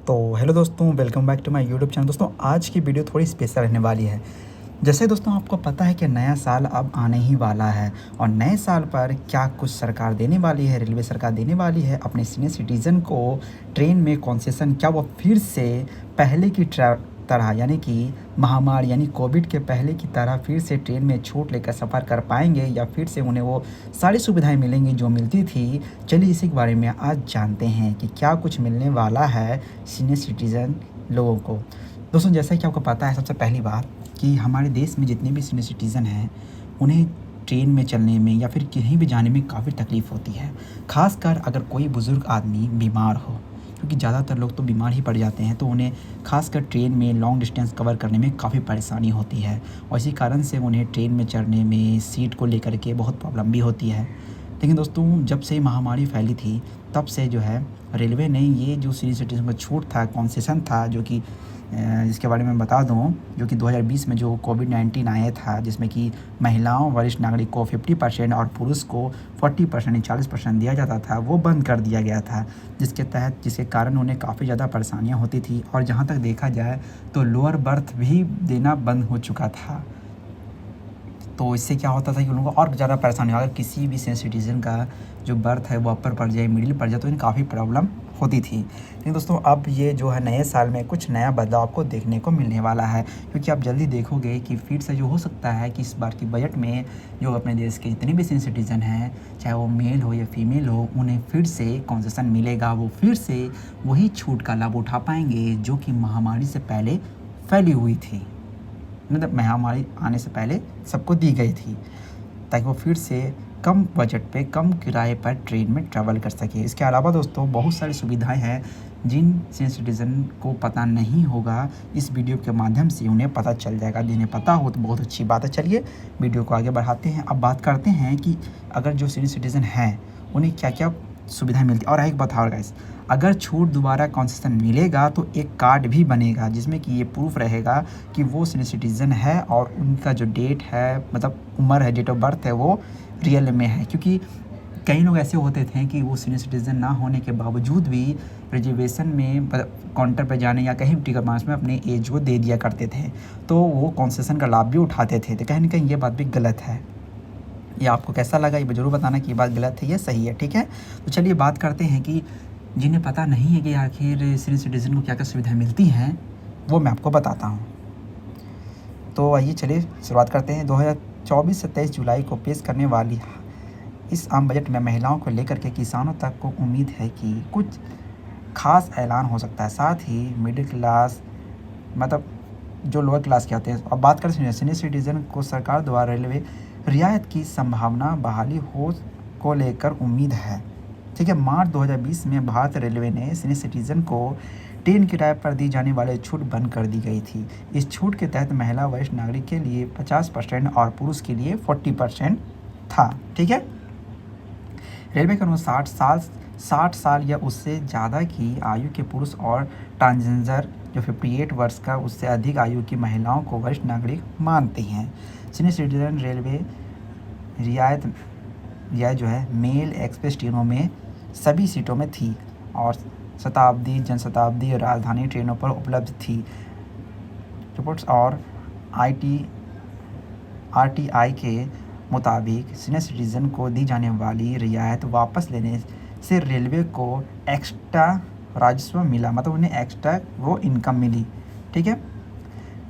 तो हेलो दोस्तों, welcome back to my YouTube channel. दोस्तों आज की वीडियो थोड़ी स्पेशल रहने वाली है। जैसे दोस्तों आपको पता है कि नया साल अब आने ही वाला है और नए साल पर क्या कुछ सरकार देने वाली है, रेलवे सरकार देने वाली है अपने सीनियर सिटीज़न को ट्रेन में कंसेशन। क्या वो फिर से पहले की तरह यानी कि महामारी यानी कोविड के पहले की तरह फिर से ट्रेन में छूट लेकर सफ़र कर पाएंगे या फिर से उन्हें वो सारी सुविधाएं मिलेंगी जो मिलती थी। चलिए इसी के बारे में आज जानते हैं कि क्या कुछ मिलने वाला है सीनियर सिटीज़न लोगों को। दोस्तों जैसा कि आपको पता है, सबसे पहली बात कि हमारे देश में जितने भी सीनियर सिटीज़न हैं उन्हें ट्रेन में चलने में या फिर कहीं भी जाने में काफ़ी तकलीफ़ होती है। ख़ासकर अगर कोई बुज़ुर्ग आदमी बीमार हो, क्योंकि ज़्यादातर लोग तो बीमार ही पड़ जाते हैं, तो उन्हें ख़ासकर ट्रेन में लॉन्ग डिस्टेंस कवर करने में काफ़ी परेशानी होती है और इसी कारण से उन्हें ट्रेन में चढ़ने में सीट को लेकर के बहुत प्रॉब्लम भी होती है। लेकिन दोस्तों जब से महामारी फैली थी तब से जो है रेलवे ने ये जो सीनियर सिटीज़न को छूट था, कंसेशन था, जो कि जिसके बारे में बता दूं, जो कि 2020 में जो कोविड-19 आया था, जिसमें कि महिलाओं वरिष्ठ नागरिक को 50% और पुरुष को 40% 40% दिया जाता था, वो बंद कर दिया गया था। जिसके कारण उन्हें काफ़ी ज़्यादा परेशानियां होती थी और जहां तक देखा जाए तो लोअर बर्थ भी देना बंद हो चुका था। तो इससे क्या होता था कि उन लोगों को और ज़्यादा परेशानी, अगर किसी भी सीनियर सिटीज़न का जो बर्थ है वो अपर पड़ जाए, मिडिल पड़ जाए, तो इन्हें काफ़ी प्रॉब्लम होती थी। लेकिन दोस्तों अब ये जो है नए साल में कुछ नया बदलाव आपको देखने को मिलने वाला है, क्योंकि आप जल्दी देखोगे कि फिर से जो हो सकता है कि इस बार की बजट में जो अपने देश के जितने भी सीनियर सिटीज़न हैं, चाहे वो मेल हो या फीमेल हो, उन्हें फिर से कंसेशन मिलेगा। वो फिर से वही छूट का लाभ उठा पाएंगे जो कि महामारी से पहले फैली हुई थी, मतलब महामारी आने से पहले सबको दी गई थी, ताकि वो फिर से कम बजट पे कम किराए पर ट्रेन में ट्रैवल कर सके। इसके अलावा दोस्तों बहुत सारी सुविधाएं हैं जिन सीनियर सिटीज़न को पता नहीं होगा, इस वीडियो के माध्यम से उन्हें पता चल जाएगा। जिन्हें पता हो तो बहुत अच्छी बात है। चलिए वीडियो को आगे बढ़ाते हैं। अब बात करते हैं कि अगर जो सीनियर सिटीज़न हैं उन्हें क्या क्या सुविधाएं मिलती। और एक बात और गाइस, अगर छूट दोबारा कंसेशन मिलेगा तो एक कार्ड भी बनेगा जिसमें कि ये प्रूफ रहेगा कि वो सीनियर सिटीज़न है और उनका जो डेट है, मतलब उम्र है, डेट ऑफ बर्थ है, वो रियल में है। क्योंकि कई लोग ऐसे होते थे कि वो सीनियर सिटीज़न ना होने के बावजूद भी रिजर्वेशन में काउंटर पर जाने या कहीं टिकट मार्च में अपने एज को दे दिया करते थे, तो वो कंसेशन का लाभ भी उठाते थे। तो कहीं ना कहीं ये बात भी गलत है। ये आपको कैसा लगा ये ज़रूर बताना कि ये बात गलत है या सही है, ठीक है। तो चलिए बात करते हैं कि जिन्हें पता नहीं है कि आखिर सीनियर सिटीज़न को क्या क्या सुविधाएं मिलती हैं, वो मैं आपको बताता हूँ। तो आइए चलिए शुरुआत करते हैं। 2024 से 23 जुलाई को पेश करने वाली इस आम बजट में महिलाओं को लेकर के किसानों तक को उम्मीद है कि कुछ खास ऐलान हो सकता है। साथ ही मिडिल क्लास, मतलब जो लोअर क्लास के होते हैं। अब बात करें सीनियर सिटीज़न को सरकार द्वारा रेलवे रियायत की संभावना बहाली हो को लेकर उम्मीद है, ठीक है। मार्च 2020 में भारतीय रेलवे ने सीनियर सिटीज़न को ट्रेन किराए पर दी जाने वाली छूट बंद कर दी गई थी। इस छूट के तहत महिला वरिष्ठ नागरिक के लिए 50% और पुरुष के लिए 40% था, ठीक है। रेलवे के अनुसार 60 साल या उससे ज़्यादा की आयु के पुरुष और ट्रांसजेंडर जो 58 वर्ष का उससे अधिक आयु की महिलाओं को वरिष्ठ नागरिक मानते हैं। सीनियर सिटीजन रेलवे रियायत यह जो है मेल एक्सप्रेस ट्रेनों में सभी सीटों में थी और शताब्दी, जनशताब्दी और राजधानी ट्रेनों पर उपलब्ध थी। रिपोर्ट्स और आरटीआई के मुताबिक सीनियर सिटीज़न को दी जाने वाली रियायत वापस लेने से रेलवे को एक्स्ट्रा राजस्व मिला, मतलब उन्हें एक्स्ट्रा वो इनकम मिली, ठीक है।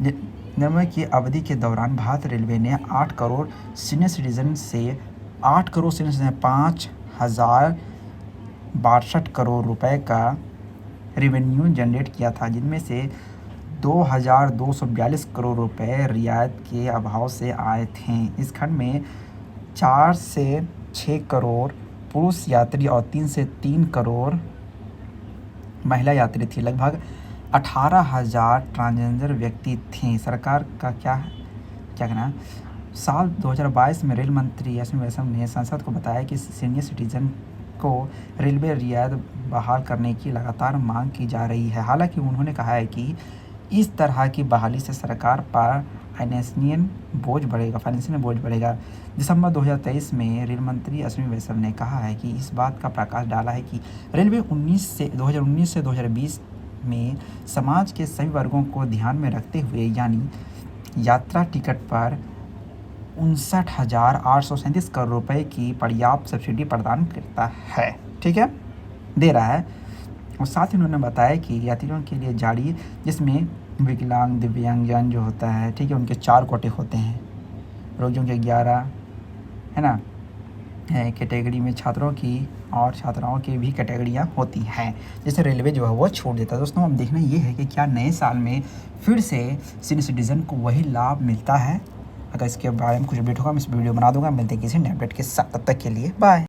निर्णय की अवधि के दौरान भारतीय रेलवे ने 8 करोड़ सीनियर सिटीज़न से 5,62 करोड़ रुपए का रेवेन्यू जनरेट किया था, जिनमें से 2,242 करोड़ रुपए रियायत के अभाव से आए थे। इस खंड में 4 से 6 करोड़ पुरुष यात्री और 3 से 3 करोड़ महिला यात्री थी। लगभग 18,000 ट्रांसजेंडर व्यक्ति थे। सरकार का क्या कहना है। साल 2022 में रेल मंत्री अश्विनी वैष्णव ने संसद को बताया कि सीनियर सिटीजन को रेलवे रियायत बहाल करने की लगातार मांग की जा रही है। हालांकि उन्होंने कहा है कि इस तरह की बहाली से सरकार पर फाइनेंशियल बोझ बढ़ेगा। दिसंबर 2023 में रेल मंत्री अश्विनी वैष्णव ने कहा है कि इस बात का प्रकाश डाला है कि रेलवे 2019 से 2020 में समाज के सभी वर्गों को ध्यान में रखते हुए यानी यात्रा टिकट पर 59,837 करोड़ रुपए की पर्याप्त सब्सिडी प्रदान करता है। ठीक है, दे रहा है। और साथ ही उन्होंने बताया कि यात्रियों के लिए जारी, जिसमें विकलांग, दिव्यांगजन जो होता है, ठीक है, उनके 4 कोटे होते हैं, रोगियों के 11, है ना, कैटेगरी में छात्रों की और छात्राओं की भी कैटेगरियाँ होती हैं, जैसे रेलवे जो है वो छूट देता है। दोस्तों अब देखना ये है कि क्या नए साल में फिर से सीनियर सिटीज़न को वही लाभ मिलता है। अगर इसके बारे में कुछ अपडेट होगा मैं इस वीडियो बना दूंगा। मिलते हैं किसी नए अपडेट के साथ, तब तक के लिए बाय।